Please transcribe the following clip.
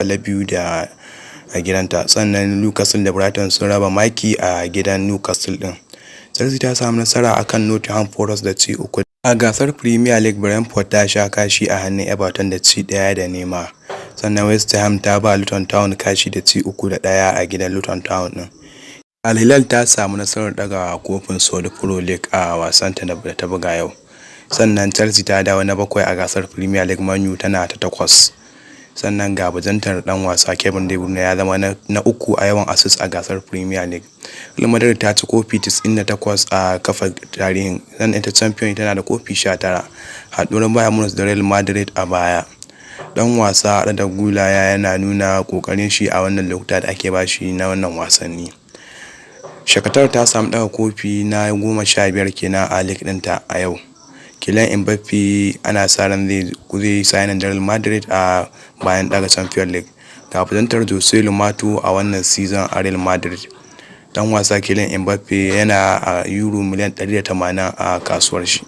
biyu da a gidanta. Sannan Newcastle da Brighton sun raba maki a gidan Newcastle din. Chelsea ta samu nasara akan Nottingham Forest da ci 3. A gasar Premier League, Brentford ta sha kashi a hannun Everton da ci 1-0. Sannan West Ham ta ba Luton Town kashi da ci 3-1 a gidan Luton Town din. Al Hilal ta samu nasarar daga kofin Saudi Pro League a wasanta da ta buga yau. Sannan Chelsea ta dawo na 7 a gasar Premier League, Man U tana ta 8. Sannan ga bajantar dan wasa Kevin De Bruyne ya zama na 3 a yawan assist a gasar Premier League. Real Madrid ta ci kofi 98 a kafa tarihin. Sannan ita champion tana da kofi 19. Haduwar Bayern Munich da Real Madrid a baya. Dan wasa Arda Güler yana nuna kokarin shi a wannan lokuta da ake bashi na wannan wasanni. Shakhtar ta samu daga kofi na 15 kenan a league ɗinta a yau. Kylian Mbappe ana sa ran zai sign da Real Madrid a bayan daga Champions League. Ga fitantar Jose Lomatu a wannan season a Real Madrid. Dan wasa Kylian Mbappe yana a euro miliyan 180 a kasuwar shi.